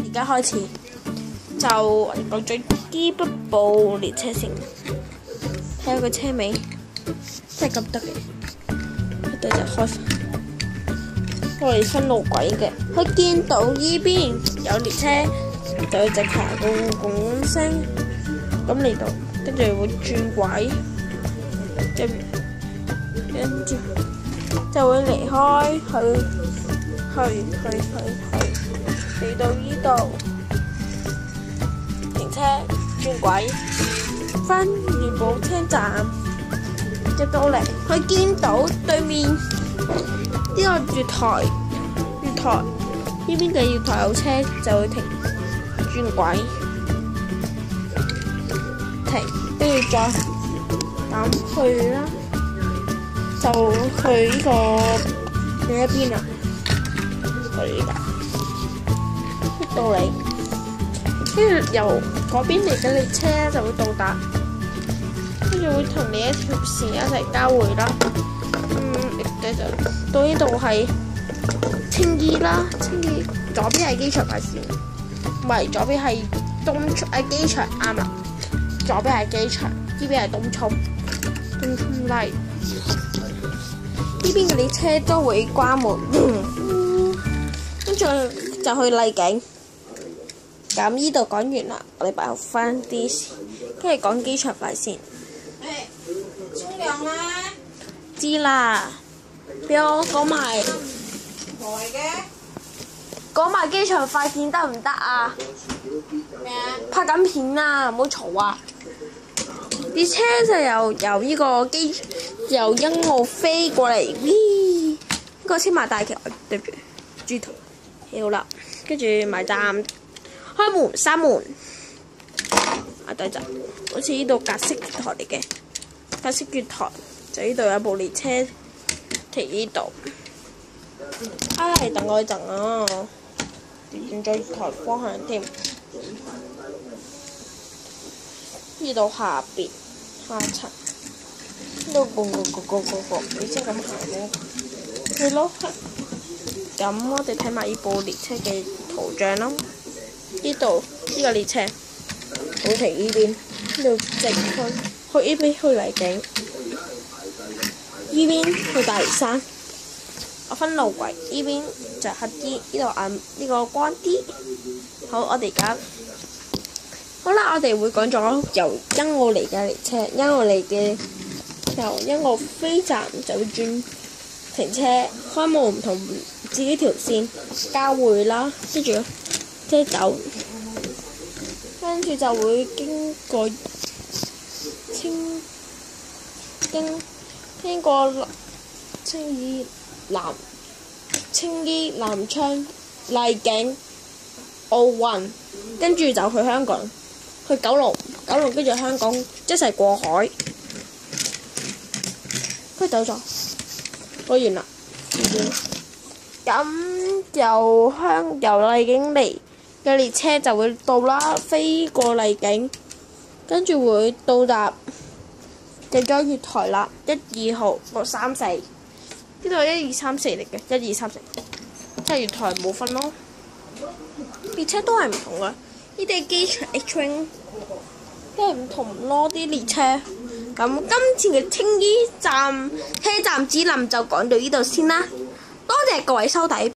而家開始就講咗呢部列車先，睇下個車尾真係咁得嘅，一對就開我哋分路軌嘅，佢見到呢邊有列車就會直行公共聲咁嚟到，跟住會轉軌，跟住就會離開去嚟到呢度停車轉軌，返元寶車站入到嚟，佢見到對面呢個月台呢邊嘅月台有車就會停轉軌停，跟住再咁去啦，就去呢個另一邊啦，去呢度到嚟，跟住由嗰邊嚟嘅列車就會到達，跟住會同你一條線一齊交匯啦。就到呢度係青衣啦，青衣左邊係機場快線，唔係左邊係機場啱啦，左邊係機場，呢邊係東涌嚟，呢邊嘅列車都會關門，跟住就去麗景。咁呢度講完啦，我哋擺好翻啲，跟住講機場快線。沖涼啦！知啦。俾我講埋機場快線得唔得啊？咩啊？拍緊片啊，唔好嘈啊！列車就由呢個由欣澳飛過嚟，呢個先埋大橋，對住豬頭，好啦，跟住埋站，開門閂門，對陣，好似呢度格式月台嚟嘅，格式月台就呢度有部列車。停呢度，等我一陣啊！轉咗月台方向添，呢度下層，呢度個，你先咁行嘅，係咯。咁我哋睇埋呢部列車嘅圖像啦。呢度呢個列車會停呢邊，呢度直去呢邊去麗景。呢邊去大嶼山，我分路軌，呢邊就黑啲，呢度暗，呢個光啲。好，我哋而家好啦，我哋會講咗由欣澳嚟嘅列車，由欣澳飛站就會轉停車，開門唔同自己條線交匯啦，跟住車走，跟住就會經過青衣、南昌、麗景、奧運，跟住就去香港，去九龍跟住香港一齊過海。佢走咗，過完啦。咁由麗景嚟嘅列車就會到啦，飛過麗景，跟住會到達。入咗月台啦，1、2號、6、3、4，呢度係1、2、3、4嚟嘅，1、2、3、4，即係月台冇分咯。列車都係唔同噶，呢啲係機場 H-Wing，都係唔同咯啲列車。咁今次嘅青衣車站指南就講到呢度先啦，多謝各位收睇。